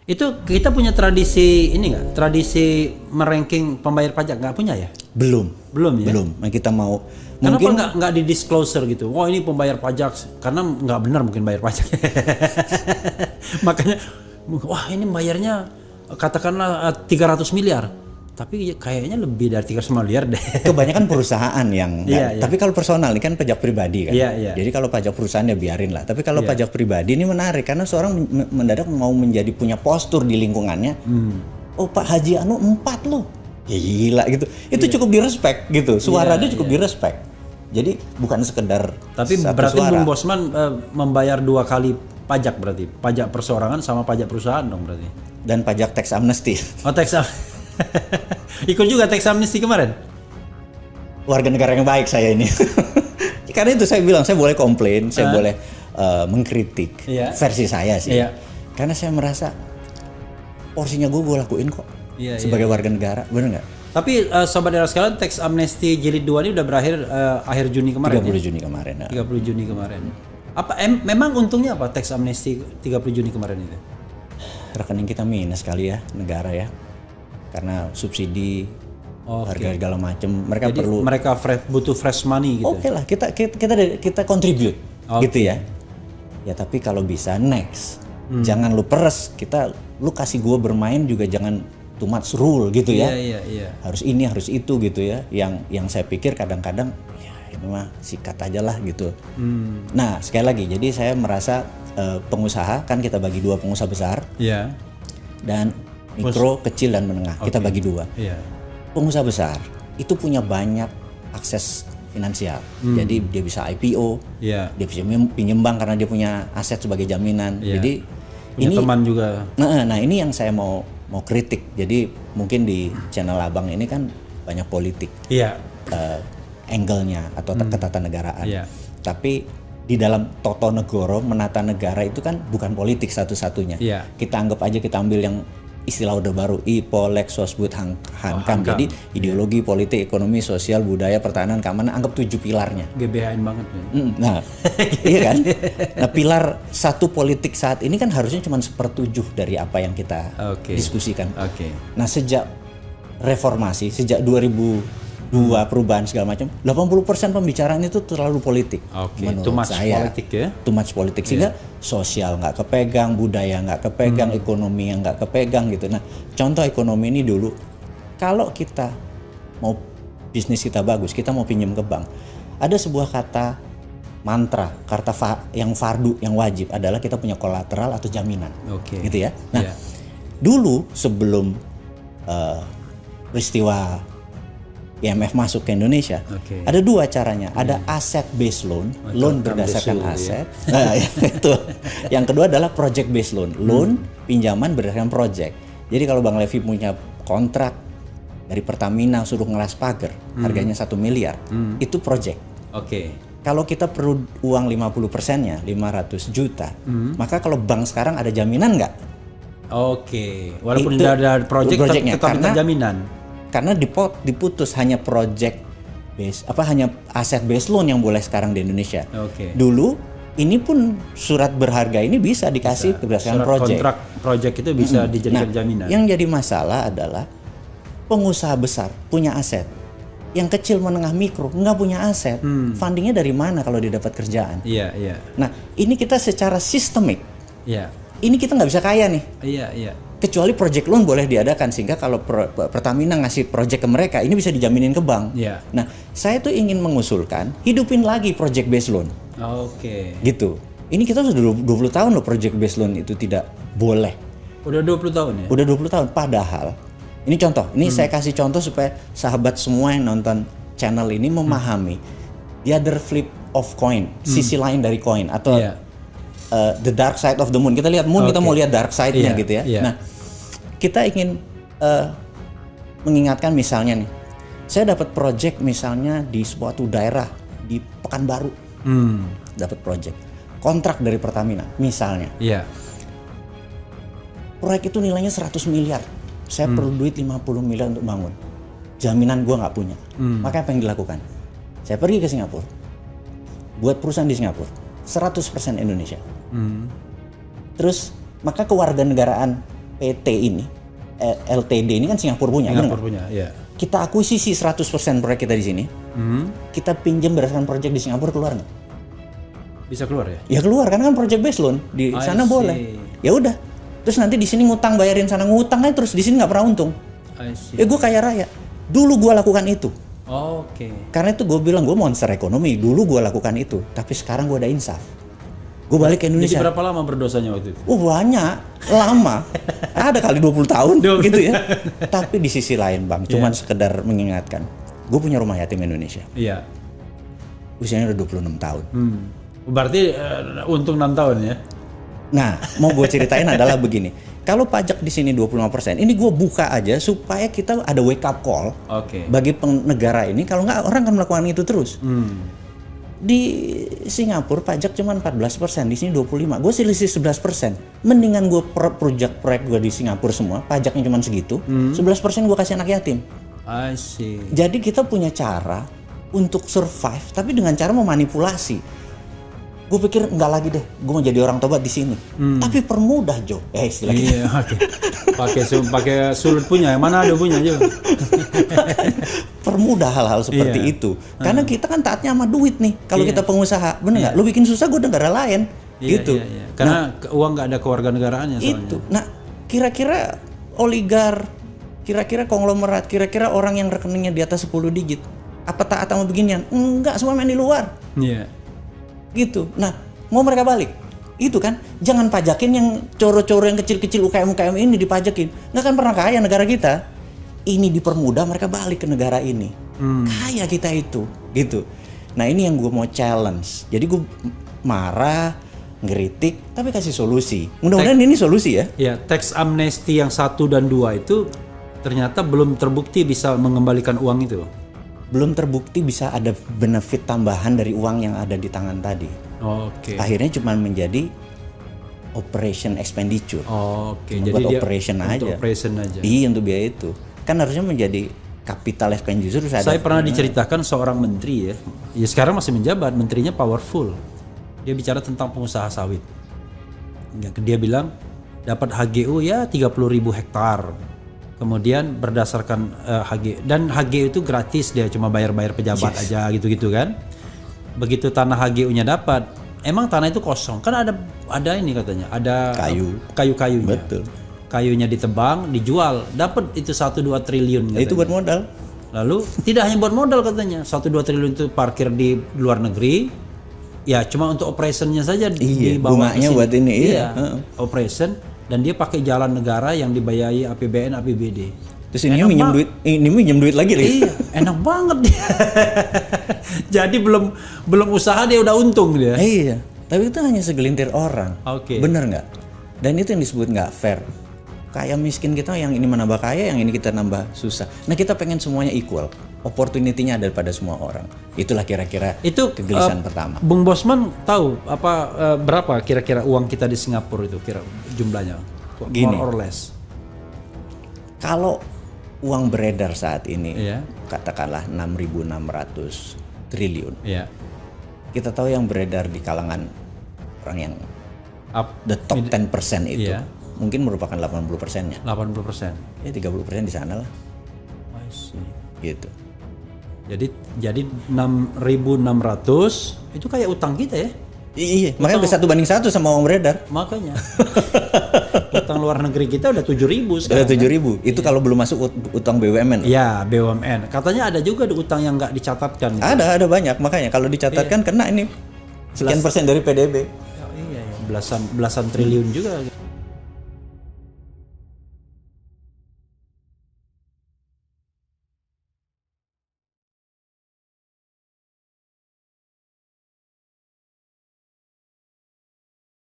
Itu kita punya tradisi ini nggak? Tradisi meranking pembayar pajak nggak punya ya? Belum ya. Belum. Nah, kita mau Kenapa mungkin nggak di disclosure gitu? Wah ini pembayar pajak, karena nggak benar mungkin bayar pajak. Makanya, wah ini bayarnya katakanlah 300 miliar. Tapi kayaknya lebih dari 300 miliar deh. kebanyakan perusahaan yang Iya. Tapi kalau personal ini kan pajak pribadi kan. Iya. Jadi kalau pajak perusahaan ya biarin lah. Tapi kalau pajak pribadi ini menarik karena seorang mendadak mau menjadi punya postur di lingkungannya. Oh Pak Haji Anu 4 loh. Ya gila gitu. Itu cukup direspek gitu. Suara dia cukup direspek. Jadi bukan sekedar Tapi satu berarti suara. Bung Bosman membayar 2 kali pajak berarti. Pajak perseorangan sama pajak perusahaan dong berarti. Dan pajak tax amnesty. Oh tax ikut juga tax amnesty kemarin? Warga negara yang baik saya ini. Karena itu saya bilang saya boleh komplain, saya boleh mengkritik versi saya sih. Karena saya merasa porsinya gue lakuin kok sebagai warga negara, bener nggak? Tapi sobat era sekalian, tax amnesty jilid 2 ini udah berakhir akhir Juni kemarin. 30 Juni kemarin. 30 Juni kemarin. Apa memang untungnya apa tax amnesty 30 Juni kemarin itu? Rekening kita minus kali ya negara ya. Karena subsidi harga segala macam, mereka Jadi perlu mereka butuh fresh money gitu. Oke lah, kita contribute gitu ya. Ya tapi kalau bisa next. Jangan lu peres, lu kasih gua bermain juga jangan too much rule gitu ya. Iya. Harus ini, harus itu gitu ya. Yang saya pikir kadang-kadang ya ini mah sikat aja lah gitu. Nah, sekali lagi jadi saya merasa pengusaha kan kita bagi 2 pengusaha besar. Iya. Dan mikro, kecil dan menengah. Kita bagi 2. Iya. Pengusaha besar itu punya banyak akses finansial. Jadi dia bisa IPO, dia bisa pinjam bank karena dia punya aset sebagai jaminan. Jadi punya ini teman juga. Nah, ini yang saya mau kritik. Jadi mungkin di channel Abang ini kan banyak politik. Iya. Angle-nya atau ketatanegaraan. Iya. Tapi di dalam Toto Negoro menata negara itu kan bukan politik satu-satunya. Iya. Kita anggap aja kita ambil yang istilah Orde Baru IPO, Lex, Sosbud, Hankam. Jadi ideologi, politik, ekonomi, sosial, budaya, pertahanan, keamanan, anggap 7 pilarnya. GBHN banget ya. Nah, iya kan? Nah, pilar satu politik saat ini kan harusnya cuma 1/7 dari apa yang kita diskusikan. Nah, sejak reformasi, sejak 2002 perubahan segala macam, 80% pembicaraan itu terlalu politik. Too much politik ya? Too much politik sehingga sosial nggak kepegang, budaya nggak kepegang, ekonomi yang nggak kepegang gitu. Nah, contoh ekonomi ini dulu, kalau kita mau bisnis kita bagus, kita mau pinjam ke bank, ada sebuah kata mantra, yang fardu, yang wajib adalah kita punya kolateral atau jaminan, gitu ya. Nah, dulu sebelum peristiwa IMF masuk ke Indonesia, ada 2 caranya. Ada asset based loan, loan berdasarkan aset. Nah, itu. Yang kedua adalah project based loan, loan pinjaman berdasarkan project. Jadi kalau Bang Levi punya kontrak dari Pertamina suruh ngelas pagar, harganya 1 miliar, itu project. Kalau kita perlu uang 50%-nya, 500 juta, maka kalau bank sekarang ada jaminan nggak? Walaupun udah ada project tetap minta jaminan. Karena diputus hanya project base, hanya aset base loan yang boleh sekarang di Indonesia. Dulu ini pun surat berharga ini bisa dikasih berdasarkan project. Kontrak project itu bisa dijadikan jaminan. Yang jadi masalah adalah pengusaha besar punya aset, yang kecil menengah mikro nggak punya aset. Fundingnya dari mana kalau dia dapat kerjaan? Nah, ini kita secara sistemik. Ini kita nggak bisa kaya nih. Kecuali project loan boleh diadakan sehingga kalau Pertamina ngasih project ke mereka ini bisa dijaminin ke bank. Nah, saya tuh ingin mengusulkan hidupin lagi project based loan. Gitu. Ini kita sudah 20 tahun loh project based loan itu tidak boleh. Udah 20 tahun ya? Udah 20 tahun padahal. Ini contoh. Ini saya kasih contoh supaya sahabat semua yang nonton channel ini memahami the other flip of coin, sisi lain dari koin atau the dark side of the moon. Kita lihat moon, kita mau lihat dark side-nya gitu ya. Nah, kita ingin mengingatkan misalnya nih, saya dapat project misalnya di suatu daerah di Pekanbaru, dapat project kontrak dari Pertamina misalnya. Proyek itu nilainya 100 miliar. Saya perlu duit 50 miliar untuk bangun. Jaminan gua nggak punya. Maka apa yang dilakukan? Saya pergi ke Singapura, buat perusahaan di Singapura, 100% Indonesia. Terus maka kewarganegaraan PT ini, LTD ini kan Singapura punya, Singapura punya, ya. Kita akuisisi 100% proyek kita di sini. Kita pinjam berdasarkan proyek di Singapura, keluar nggak? Bisa keluar ya? Ya keluar, karena kan project based loan di sana boleh. Ya udah. Terus nanti di sini ngutang, bayarin sana ngutang aja, terus di sini nggak pernah untung. Ya gue kaya raya. Dulu gue lakukan itu. Oke. Karena itu gue bilang gue monster ekonomi. Dulu gue lakukan itu, tapi sekarang gue udah insaf. Gue balik ke Indonesia. Jadi berapa lama berdosanya waktu itu? Banyak, lama. Ada kali 20 tahun gitu ya. Tapi di sisi lain Bang, cuman sekedar mengingatkan. Gue punya rumah yatim Indonesia. Iya. Usianya udah 26 tahun. Berarti untung 6 tahun ya? Nah, mau gue ceritain adalah begini. Kalau pajak di sini 25%, ini gue buka aja supaya kita ada wake up call bagi negara ini. Kalau nggak, orang akan melakukan itu terus. Di Singapura pajak cuma 14%, di sini 25%. Gue selisih 11%. Mendingan gue proyek gue di Singapura semua, pajaknya cuma segitu. 11% gue kasih anak yatim. I see. Jadi kita punya cara untuk survive, tapi dengan cara memanipulasi. Gue pikir enggak lagi deh, gue mau jadi orang tobat di sini. Tapi permudah Jo, istilahnya. Iya, pakai sulut punya, yang mana ada punya Jo. Permudah hal-hal seperti itu. Karena kita kan taatnya sama duit nih. Kalau kita pengusaha, bener nggak? Lu bikin susah, gue negara lain, gitu. Karena uang nggak ada kewarganegaraannya soalnya. Itu. Nah, kira-kira oligar, kira-kira konglomerat, kira-kira orang yang rekeningnya di atas 10 digit, apa taat sama beginian? Enggak, semua main di luar. Iya. Gitu. Nah, mau mereka balik. Itu kan, jangan pajakin yang coro-coro yang kecil-kecil UKM-UKM ini dipajakin. Nggak akan pernah kaya negara kita. Ini dipermudah mereka balik ke negara ini. Kaya kita itu, gitu. Nah, ini yang gue mau challenge. Jadi gue marah, ngeritik, tapi kasih solusi. Mudah-mudahan ini solusi ya. Ya, tax amnesty yang 1 dan 2 itu ternyata belum terbukti bisa mengembalikan uang itu. Belum terbukti bisa ada benefit tambahan dari uang yang ada di tangan tadi. Akhirnya cuma menjadi operation expenditure. Jadi dia operation aja. Iya, untuk biaya itu. Kan harusnya menjadi capital expenditure. Saya pernah diceritakan seorang menteri ya sekarang masih menjabat, menterinya powerful. Dia bicara tentang pengusaha sawit. Dia bilang dapat HGU ya 30.000 hektar. Kemudian berdasarkan HG, dan HG itu gratis, dia cuma bayar-bayar pejabat aja gitu-gitu kan. Begitu tanah HGU-nya dapat, emang tanah itu kosong kan, ada ini katanya, ada kayu-kayunya. Betul. Kayunya ditebang, dijual, dapat itu 1-2 triliun katanya. Itu buat modal. Lalu tidak hanya buat modal katanya, 1-2 triliun itu parkir di luar negeri. Ya cuma untuk operationnya saja dibawa ke sini. Buat ini. Operation. Dan dia pakai jalan negara yang dibayari APBN, APBD. Terus ini minjem duit lagi. Iya, enak banget dia. Jadi belum usaha dia udah untung dia. Iya, tapi itu hanya segelintir orang. Bener nggak? Dan itu yang disebut nggak fair. Kaya miskin kita, yang ini menambah kaya, yang ini kita nambah susah. Nah, kita pengen semuanya equal. Opportunity-nya ada pada semua orang. Itulah kira-kira itu kegelisahan pertama. Bung Bosman tahu berapa kira-kira uang kita di Singapura itu jumlahnya? More or less. Kalau uang beredar saat ini katakanlah 6.600 triliun. Kita tahu yang beredar di kalangan orang yang the top 10% itu mungkin merupakan 80%-nya. 80%. Ya 30% di sana lah. I see. Gitu. Jadi 6.600 itu kayak utang kita ya? Iya, makanya udah 1:1 sama uang beredar. Makanya. Utang luar negeri kita udah 7.000 sekarang. Udah 7.000. Itu kalau belum masuk utang BUMN. Iya, BUMN. Katanya ada juga utang yang nggak dicatatkan. Gitu. Ada banyak. Makanya kalau dicatatkan kena ini sekian persen dari PDB. Iya, belasan triliun juga.